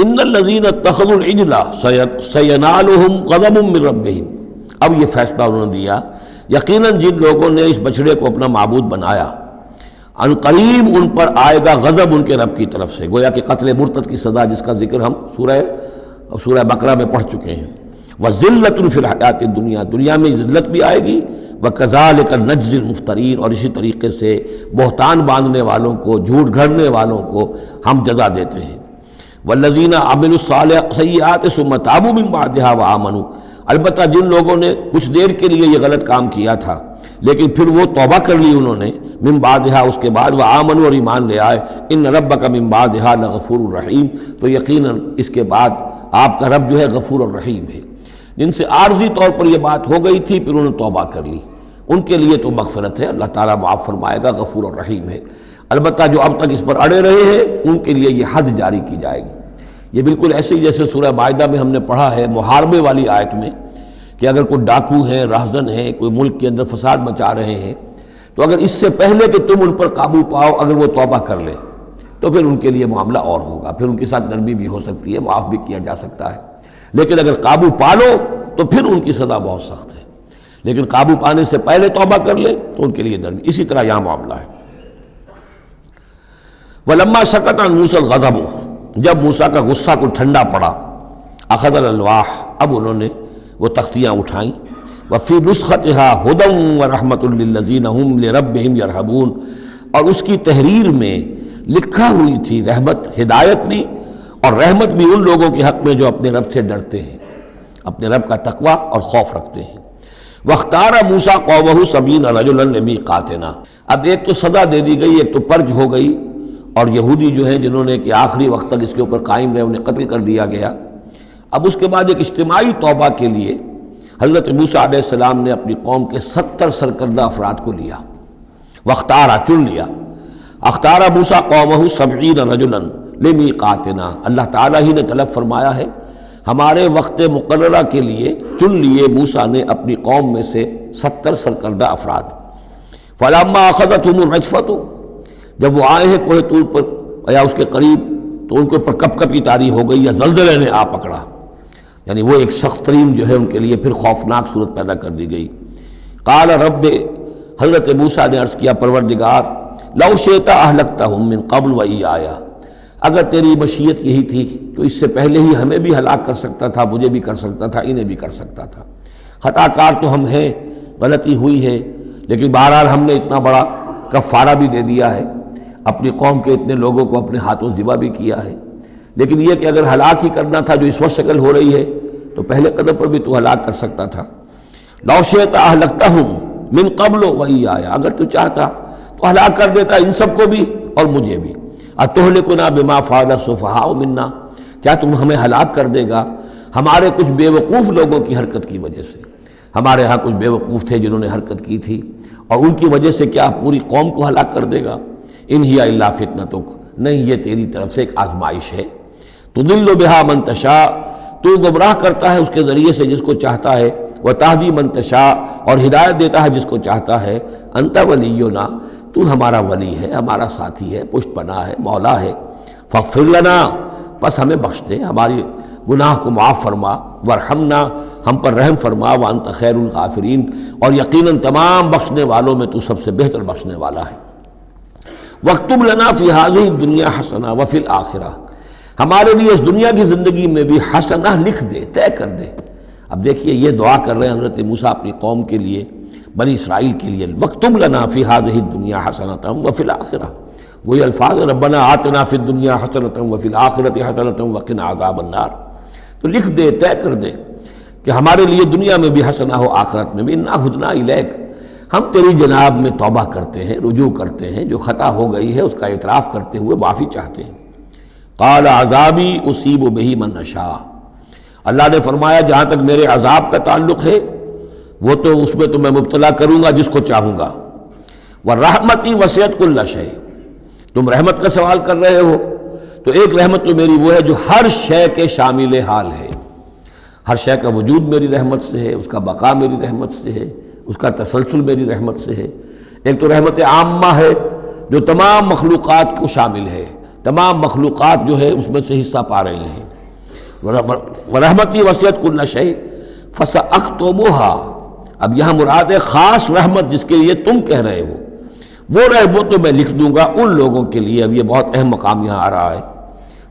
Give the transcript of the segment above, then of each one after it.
ان الذین اتخذوا العجل سینالہم غضب من ربہم، اب یہ فیصلہ انہوں نے دیا یقیناً جن لوگوں نے اس بچڑے کو اپنا معبود بنایا ان قریب ان پر آئے گا غضب ان کے رب کی طرف سے، گویا کہ قتل مرتد کی سزا جس کا ذکر ہم سورہ بقرہ میں پڑھ چکے ہیں۔ وَذِلَّةٌ فِي الْحَيَاةِ الدُّنْيَا، دنیا میں ذلت بھی آئے گی، وَكَذَلِكَ نَجْزِي الْمُفْتَرِينَ، اور اسی طریقے سے بہتان باندھنے والوں کو، جھوٹ گھڑنے والوں کو ہم جزا دیتے ہیں۔ وَالَّذِينَ عَمِلُوا السَّيِّئَاتِ ثُمَّ تَابُوا مِن بَعْدِهَا وَآمَنُوا، البتہ جن لوگوں نے کچھ دیر کے لیے یہ غلط کام کیا تھا لیکن پھر وہ توبہ کر لی انہوں نے، من بعدہا اس کے بعد، وآمنوا اور ایمان لے آئے، ان ربک من بعدہا لغفور الرحیم، تو یقیناً اس کے بعد آپ کا رب جو ہے غفور الرحیم ہے۔ جن سے عارضی طور پر یہ بات ہو گئی تھی پھر انہوں نے توبہ کر لی، ان کے لیے تو مغفرت ہے، اللہ تعالیٰ معاف فرمائے گا، غفور الرحیم ہے۔ البتہ جو اب تک اس پر اڑے رہے ہیں ان کے لیے یہ حد جاری کی جائے گی۔ یہ بالکل ایسے ہی جیسے سورہ مائدہ میں ہم نے پڑھا ہے محاربے والی آیت میں کہ اگر کوئی ڈاکو ہیں، راہزن ہیں، کوئی ملک کے اندر فساد مچا رہے ہیں، تو اگر اس سے پہلے کہ تم ان پر قابو پاؤ اگر وہ توبہ کر لیں تو پھر ان کے لیے معاملہ اور ہوگا، پھر ان کے ساتھ نرمی بھی ہو سکتی ہے، معاف بھی کیا جا سکتا ہے۔ لیکن اگر قابو پا لو تو پھر ان کی سزا بہت سخت ہے، لیکن قابو پانے سے پہلے توبہ کر لیں تو ان کے لیے نرمی۔ اسی طرح یہاں معاملہ ہے۔ وَلَمَّا سَكَتَ عَن مُوسَى الْغَضَبُ، جب موسیٰ کا غصہ کو ٹھنڈا پڑا، أَخَذَ الْأَلْوَاحَ، اب انہوں نے وہ تختیاں اٹھائیں، وَفِي نُسْخَتِهَا هُدًى وَرَحْمَةٌ لِّلَّذِينَ هُمْ لِرَبِّهِمْ يَرْهَبُونَ، اور اس کی تحریر میں لکھا ہوئی تھی رحمت، ہدایت بھی اور رحمت بھی ان لوگوں کے حق میں جو اپنے رب سے ڈرتے ہیں، اپنے رب کا تقوی اور خوف رکھتے ہیں۔ وَاخْتَارَ مُوسَىٰ قَوْمَهُ 70 رَجُلًا لِمِيقَاتِنَا، اب ایک تو سزا دے دی گئی، ایک تو پرج ہو گئی، اور یہودی جو ہیں جنہوں نے کہ آخری وقت تک اس کے اوپر قائم رہے انہیں قتل کر دیا گیا۔ اب اس کے بعد ایک اجتماعی توبہ کے لیے حضرت موسیٰ علیہ السلام نے اپنی قوم کے 70 سرکردہ افراد کو لیا، واختارا چن لیا۔ اختار موسیٰ قومہ 70 رجلا لمیقاتنا، اللہ تعالیٰ ہی نے طلب فرمایا ہے ہمارے وقت مقررہ کے لیے چن لیے موسیٰ نے اپنی قوم میں سے 70 سرکردہ افراد۔ فلما اخذتهم الرجفۃ، جب وہ آئے ہیں کوہ طور پر یا اس کے قریب تو ان کے اوپر کپ کپی طاری ہو گئی یا زلزلے نے آ پکڑا، یعنی وہ ایک سخت ترین جو ہے ان کے لیے پھر خوفناک صورت پیدا کر دی گئی۔ قال رب، حضرت موسیٰ نے عرض کیا پروردگار، لو شئت اہلکتہم من قبل وإیایا، اگر تیری مشیت یہی تھی تو اس سے پہلے ہی ہمیں بھی ہلاک کر سکتا تھا، مجھے بھی کر سکتا تھا، انہیں بھی کر سکتا تھا۔ خطا کار تو ہم ہیں، غلطی ہوئی ہے، لیکن بہرحال ہم نے اتنا بڑا کفارہ بھی دے دیا ہے، اپنی قوم کے اتنے لوگوں کو اپنے ہاتھوں ذبح بھی کیا ہے، لیکن یہ کہ اگر ہلاک ہی کرنا تھا جو اس وقت شکل ہو رہی ہے تو پہلے قدم پر بھی تو ہلاک کر سکتا تھا۔ لو شئت اہلکتہم من قبل وإیایا، اگر تو چاہتا تو ہلاک کر دیتا ان سب کو بھی اور مجھے بھی۔ اتہلکنا بما فعل السفہاء منا، کیا تم ہمیں ہلاک کر دے گا ہمارے کچھ بے وقوف لوگوں کی حرکت کی وجہ سے؟ ہمارے ہاں کچھ بے وقوف تھے جنہوں نے حرکت کی تھی، اور ان کی وجہ سے کیا پوری قوم کو ہلاک کر دے گا؟ ان ہی الا فتنتک، نہیں یہ تیری طرف سے ایک آزمائش ہے۔ تضل بہا من تشاء، تو گمراہ کرتا ہے اس کے ذریعے سے جس کو چاہتا ہے، وتہدی من تشاء، اور ہدایت دیتا ہے جس کو چاہتا ہے۔ انت ولینا، تو ہمارا ولی ہے، ہمارا ساتھی ہے، پشت پناہ ہے، مولا ہے۔ فاغفر لنا، بس ہمیں بخش دے، ہماری گناہ کو معاف فرما، ورحمنا، ہم پر رحم فرما، وانت خیر الغافرین، اور یقیناً تمام بخشنے والوں میں تو سب سے بہتر بخشنے والا ہے۔ واکتب لنا فی ہذہ الدنیا حسنہ وفی الآخرہ، ہمارے لیے اس دنیا کی زندگی میں بھی حسنہ لکھ دے، طے کر دے۔ اب دیکھیے یہ دعا کر رہے ہیں حضرت موسیٰ اپنی قوم کے لیے، بنی اسرائیل کے لیے، واکتب لنا فی ہذہ الدنیا حسنۃ وفی الآخرہ، وہی الفاظ ربنا آتنا فی الدنیا حسنۃ وفی الآخرۃ حسنۃ وقنا عذاب النار، تو لکھ دے، طے کر دے کہ ہمارے لیے دنیا میں بھی حسنہ ہو، آخرت میں بھی۔ انا ہدنا الیک، ہم تیری جناب میں توبہ کرتے ہیں، رجوع کرتے ہیں، جو خطا ہو گئی ہے اس کا اعتراف کرتے ہوئے معافی چاہتے ہیں۔ قال عذابی اصیب بہ من اشاء، اللہ نے فرمایا جہاں تک میرے عذاب کا تعلق ہے وہ تو اس میں تو میں مبتلا کروں گا جس کو چاہوں گا۔ ورحمتی وسعت کل شیء، تم رحمت کا سوال کر رہے ہو تو ایک رحمت تو میری وہ ہے جو ہر شے کے شامل حال ہے، ہر شے کا وجود میری رحمت سے ہے، اس کا بقا میری رحمت سے ہے، اس کا تسلسل میری رحمت سے ہے۔ ایک تو رحمت عامہ ہے جو تمام مخلوقات کو شامل ہے، تمام مخلوقات جو ہے اس میں سے حصہ پا رہی ہیں۔ ورحمتی وسعت کل شیء فساکتبھا، اب یہاں مراد ہے خاص رحمت جس کے لیے تم کہہ رہے ہو، وہ رحمت تو میں لکھ دوں گا ان لوگوں کے لیے۔ اب یہ بہت اہم مقام یہاں آ رہا ہے،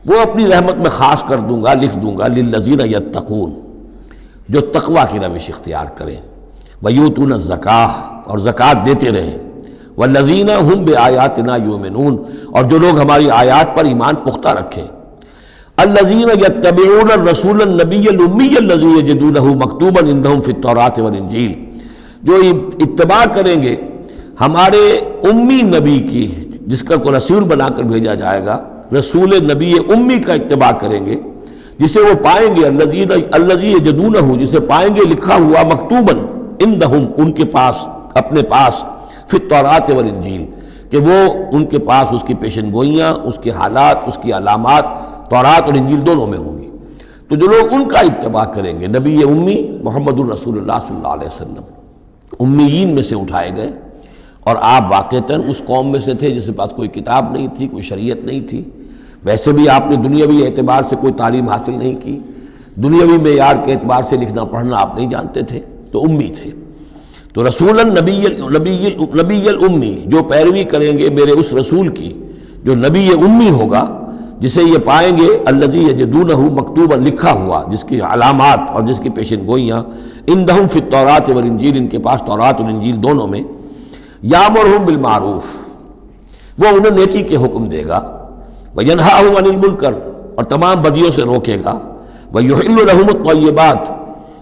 وہ اپنی رحمت میں خاص کر دوں گا، لکھ دوں گا للذین یتقون، جو تقوی کی روش اختیار کریں، ویؤتون الزکاۃ، اور زکوٰۃ دیتے رہیں، والذین ھم بآیاتنا یؤمنون، اور جو لوگ ہماری آیات پر ایمان پختہ رکھیں، الذین یتبعون الرسول النبی الامی الذی یجدونہ مکتوبا عندہم فی التوراۃ والانجیل، جو اتباع کریں گے ہمارے امی نبی کی، جس کا کو رسول بنا کر بھیجا جائے گا، رسول نبی امی کا اتباع کریں گے، جسے وہ پائیں گے الذی یجدونہ، جسے پائیں گے لکھا ہوا مکتوباً عندہم، ان کے پاس، اپنے پاس، فی التوراۃ والانجیل، کہ وہ ان کے پاس اس کی پیشن گوئیاں، اس کے حالات، اس کی علامات تورات اور انجیل دونوں میں ہوں گی۔ تو جو لوگ ان کا اتباع کریں گے، نبی امی محمد الرسول اللہ صلی اللہ علیہ وسلم امیین میں سے اٹھائے گئے، اور آپ واقعتاً اس قوم میں سے تھے جس کے پاس کوئی کتاب نہیں تھی، کوئی شریعت نہیں تھی، ویسے بھی آپ نے دنیاوی اعتبار سے کوئی تعلیم حاصل نہیں کی، دنیاوی معیار کے اعتبار سے لکھنا پڑھنا آپ نہیں جانتے تھے، تو امی تھے۔ تو رسول نبی الامی، جو پیروی کریں گے میرے اس رسول کی جو نبی امی ہوگا، جسے یہ پائیں گے الذی یجدونہ مکتوبا، لکھا ہوا، جس کی علامات اور جس کی پیشن گوئیاں، عندہم فی التوراۃ والانجیل، ان کے پاس تورات اور انجیل دونوں میں، یامرہم بالمعروف، وہ انہیں نیکی کے حکم دے گا، وینہاہم عن المنکر، اور تمام بدیوں سے روکے گا، ویحل لہم الطیبات،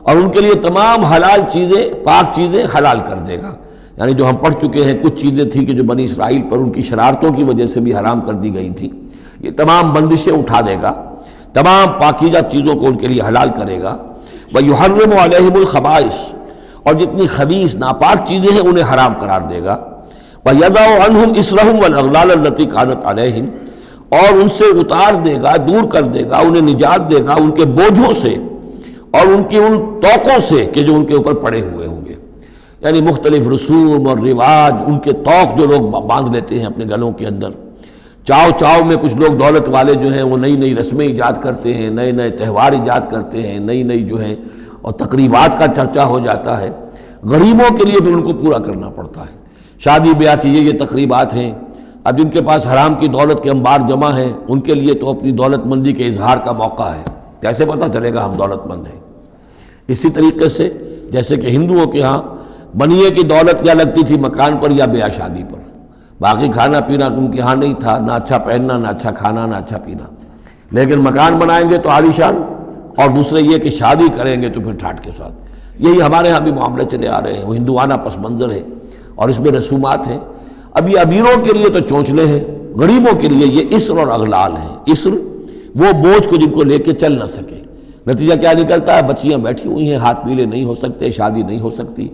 اور ان کے لیے تمام حلال چیزیں، پاک چیزیں حلال کر دے گا۔ یعنی جو ہم پڑھ چکے ہیں، کچھ چیزیں تھیں کہ جو بنی اسرائیل پر ان کی شرارتوں کی وجہ سے بھی حرام کر دی گئی تھی، یہ تمام بندشیں اٹھا دے گا، تمام پاکیزہ چیزوں کو ان کے لیے حلال کرے گا۔ وَيُحَرِّمُ عَلَيْهِمُ الْخَبَائِثَ، اور جتنی خبیث ناپاک چیزیں ہیں انہیں حرام قرار دے گا۔ وَيَضَعُ عَنْهُمْ إِصْرَهُمْ وَالْأَغْلَالَ الَّتِي كَانَتْ عَلَيْهِمْ، اور ان سے اتار دے گا، دور کر دے گا، انہیں نجات دے گا ان کے بوجھوں سے اور ان کی ان توقوں سے کہ جو ان کے اوپر پڑے ہوئے ہوں گے۔ یعنی مختلف رسوم اور رواج، ان کے توق جو لوگ باندھ لیتے ہیں اپنے گلوں کے اندر، چاؤ میں کچھ لوگ دولت والے جو ہیں وہ نئی رسمیں ایجاد کرتے ہیں، نئے تہوار ایجاد کرتے ہیں، نئی جو ہے، اور تقریبات کا چرچا ہو جاتا ہے۔ غریبوں کے لیے پھر ان کو پورا کرنا پڑتا ہے، شادی بیاہ کی یہ تقریبات ہیں۔ اب جن کے پاس حرام کی دولت کے انبار جمع ہیں، ان کے لیے تو اپنی دولت مندی کے اظہار کا موقع ہے، کیسے پتہ چلے گا ہم دولت مند ہیں؟ اسی طریقے سے جیسے کہ ہندوؤں کے ہاں بنیے کی دولت کیا لگتی تھی مکان پر یا بیاہ شادی پر، باقی کھانا پینا ان کے ہاں نہیں تھا، نہ اچھا پہننا، نہ اچھا کھانا، نہ اچھا پینا، لیکن مکان بنائیں گے تو عالیشان، اور دوسرے یہ کہ شادی کریں گے تو پھر ٹھاٹ کے ساتھ۔ یہی ہمارے ہاں بھی معاملے چلے آ رہے ہیں، وہ ہندوانہ پس منظر ہے اور اس میں رسومات ہیں۔ اب یہ امیروں کے لیے تو چونچلے ہیں، غریبوں کے لیے یہ اسر اور اغلال ہیں۔ اسر وہ بوجھ کو جن کو لے کے چل نہ سکے، نتیجہ کیا نکلتا ہے؟ بچیاں بیٹھی ہوئی ہیں، ہاتھ پیلے نہیں ہو سکتے، شادی نہیں ہو سکتی،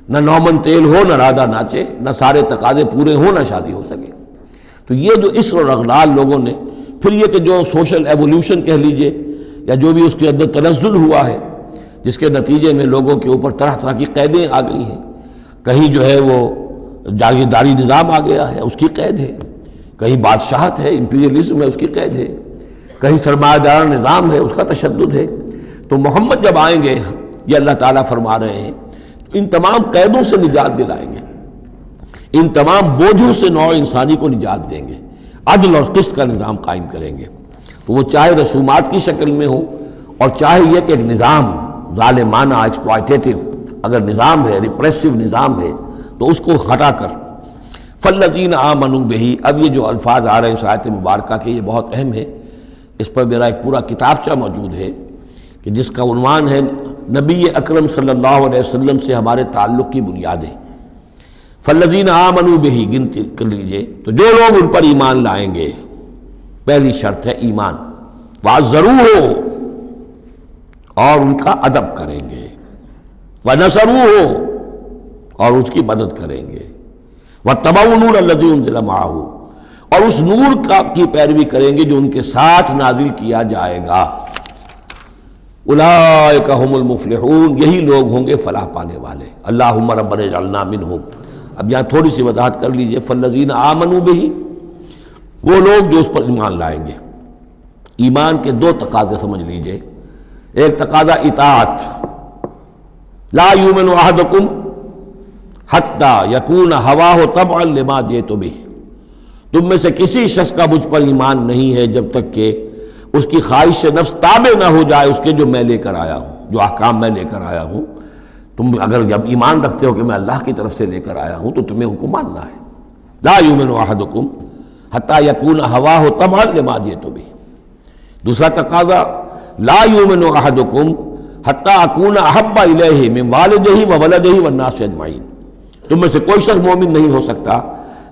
نہ نومن تیل ہو، نہ رادہ ناچے، نہ سارے تقاضے پورے ہوں، نہ شادی ہو سکے۔ تو یہ جو اسر اور اغلال لوگوں نے، پھر یہ کہ جو سوشل ایولیوشن کہہ لیجئے یا جو بھی اس کے اندر تنزل ہوا ہے، جس کے نتیجے میں لوگوں کے اوپر طرح طرح کی قیدیں آ گئی ہیں، کہیں جو ہے وہ جاگیرداری نظام آ گیا ہے، اس کی قید ہے، کہیں بادشاہت ہے، امپیریلزم ہے، اس کی قید ہے، کہیں سرمایہ دار نظام ہے، اس کا تشدد ہے۔ تو محمد جب آئیں گے، یہ اللہ تعالیٰ فرما رہے ہیں، تو ان تمام قیدوں سے نجات دلائیں گے، ان تمام بوجھوں سے نوع انسانی کو نجات دیں گے، عدل اور قسط کا نظام قائم کریں گے۔ تو وہ چاہے رسومات کی شکل میں ہو، اور چاہے یہ کہ ایک نظام ظالمانہ ایکسپلائٹیٹو اگر نظام ہے، ریپریسو نظام ہے، تو اس کو ہٹا کر فالذین آمنوا بہ۔ اب یہ جو الفاظ آ رہے ہیں اس آیت مبارکہ کے، یہ بہت اہم ہے، اس پر میرا ایک پورا کتابچہ موجود ہے کہ جس کا عنوان ہے نبی اکرم صلی اللہ علیہ وسلم سے ہمارے تعلق کی بنیادیں۔ فالذین آمنوا بہ، گنتی کر لیجئے، تو جو لوگ ان پر ایمان لائیں گے، پہلی شرط ہے ایمان، وعزروہ، اور ان کا ادب کریں گے، ونصروہ، اور اس کی مدد کریں گے، واتبعوا النور الذی انزل معہ، اور اس نور کی پیروی کریں گے جو ان کے ساتھ نازل کیا جائے گا۔ اولئک ھم المفلحون، یہی لوگ ہوں گے فلاح پانے والے۔ اللہم ربنا اجعلنا منہم۔ اب یہاں تھوڑی سی وضاحت کر لیجئے، فالذین آمنوا بہ، وہ لوگ جو اس پر ایمان لائیں گے۔ ایمان کے دو تقاضے سمجھ لیجئے، ایک تقاضا اطاعت، لا یؤمن احدکم حتی یکون ہواہ طبعا لما جئت بہ، تم میں سے کسی شخص کا مجھ پر ایمان نہیں ہے جب تک کہ اس کی خواہش نفس تابع نہ ہو جائے اس کے جو میں لے کر آیا ہوں، جو احکام میں لے کر آیا ہوں۔ تم اگر جب ایمان رکھتے ہو کہ میں اللہ کی طرف سے لے کر آیا ہوں تو تمہیں ان کو ماننا ہے۔ لا یؤمن احدکم حتی یکون ہواہ طبعا لما جئت بہ۔ دوسرا تقاضا لا یؤمن احدکم حتی اکون احب الیہ من والدہ وولدہ والناس اجمعین، تم میں سے کوئی شخص مومن نہیں ہو سکتا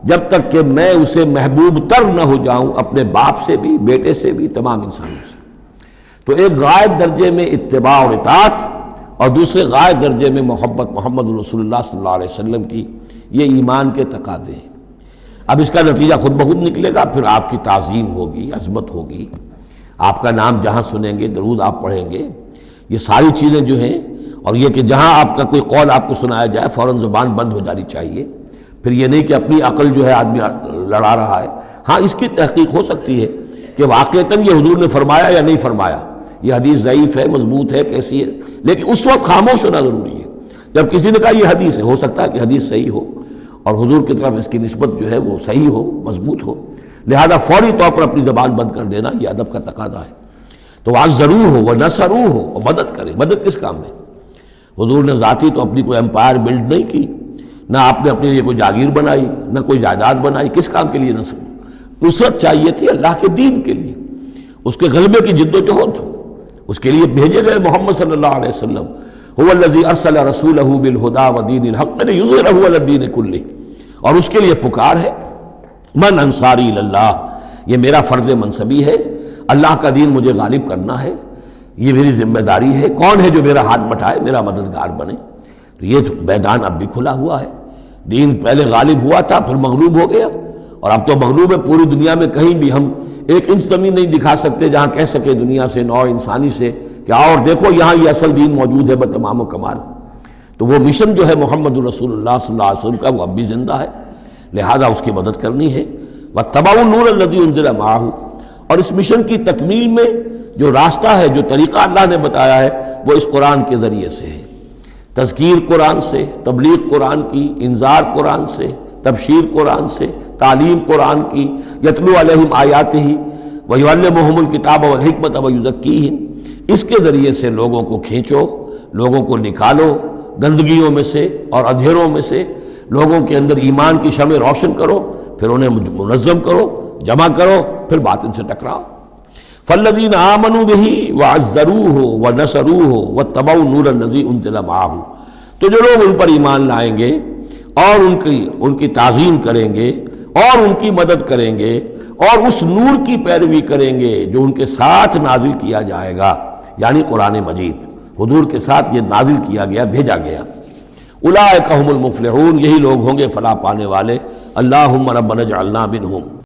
جب تک کہ میں اسے محبوب تر نہ ہو جاؤں، اپنے باپ سے بھی، بیٹے سے بھی، تمام انسانوں سے۔ تو ایک غائب درجے میں اتباع اور اطاعت، اور دوسرے غائب درجے میں محبت محمد رسول اللہ صلی اللہ علیہ وسلم کی، یہ ایمان کے تقاضے ہیں۔ اب اس کا نتیجہ خود بخود نکلے گا، پھر آپ کی تعظیم ہوگی، عظمت ہوگی، آپ کا نام جہاں سنیں گے، درود آپ پڑھیں گے، یہ ساری چیزیں جو ہیں، اور یہ کہ جہاں آپ کا کوئی قول آپ کو سنایا جائے فوراً زبان بند ہو جانی چاہیے۔ پھر یہ نہیں کہ اپنی عقل جو ہے آدمی لڑا رہا ہے، ہاں اس کی تحقیق ہو سکتی ہے کہ واقعتاً یہ حضور نے فرمایا یا نہیں فرمایا، یہ حدیث ضعیف ہے، مضبوط ہے، کیسی ہے، لیکن اس وقت خاموش ہونا ضروری ہے۔ جب کسی نے کہا یہ حدیث ہے، ہو سکتا ہے کہ حدیث صحیح ہو اور حضور کی طرف اس کی نسبت جو ہے وہ صحیح ہو، مضبوط ہو، لہذا فوری طور پر اپنی زبان بند کر دینا یہ ادب کا تقاضا ہے۔ تو وعزروہ ہو ونصروہ ہو، اور مدد کرے۔ مدد کس کام میں؟ حضور نے ذاتی تو اپنی کوئی امپائر بلڈ نہیں کی، نہ آپ نے اپنے لیے کوئی جاگیر بنائی، نہ کوئی جائیداد بنائی۔ کس کام کے لیے نصرت چاہیے تھی؟ اللہ کے دین کے لیے، اس کے غلبے کی جد و جہد، اس کے لیے بھیجے گئے محمد صلی اللہ علیہ وسلم۔ هو الذی ارسل رسولہ بالہدی ودین الحق لیظہرہ علی الدین کلہ، اور اس کے لیے پکار ہے من انصاری اللہ، یہ میرا فرض منصبی ہے، اللہ کا دین مجھے غالب کرنا ہے، یہ میری ذمہ داری ہے۔ کون ہے جو میرا ہاتھ بٹھائے، میرا مددگار بنے؟ تو یہ میدان اب بھی کھلا ہوا ہے۔ دین پہلے غالب ہوا تھا، پھر مغلوب ہو گیا، اور اب تو مغلوب ہے۔ پوری دنیا میں کہیں بھی ہم ایک انچ زمین نہیں دکھا سکتے جہاں کہہ سکے دنیا سے، نوع انسانی سے، کہ آؤ اور دیکھو یہاں یہ اصل دین موجود ہے بتمام و کمال۔ تو وہ مشن جو ہے محمد رسول اللہ صلی اللہ علیہ وسلم کا، وہ اب بھی زندہ ہے، لہذا اس کی مدد کرنی ہے۔ واتبعوا النور الذی انزل معہ، اور اس مشن کی تکمیل میں جو راستہ ہے، جو طریقہ اللہ نے بتایا ہے، وہ اس قرآن کے ذریعے سے ہے۔ تذکیر قرآن سے، تبلیغ قرآن کی، انذار قرآن سے، تبشیر قرآن سے، تعلیم قرآن کی، یتلو علیہم آیاتہ ویعلمہم الکتاب والحکمۃ ویزکیہم، اس کے ذریعے سے لوگوں کو کھینچو، لوگوں کو نکالو گندگیوں میں سے اور اندھیروں میں سے، لوگوں کے اندر ایمان کی شمع روشن کرو، پھر انہیں منظم کرو، جمع کرو، پھر باطن سے ٹکراؤ۔ فالذین آمنوا بہ وعزروہ ونصروہ واتبعوا النور الذی انزل معہ، تو جو لوگ ان پر ایمان لائیں گے اور ان کی تعظیم کریں گے اور ان کی مدد کریں گے اور اس نور کی پیروی کریں گے جو ان کے ساتھ نازل کیا جائے گا، یعنی قرآن مجید حضور کے ساتھ یہ نازل کیا گیا، بھیجا گیا۔ اولئک ھم المفلحون، یہی لوگ ہوں گے فلاح پانے والے۔ اللہم ربنا اجعلنا منہم۔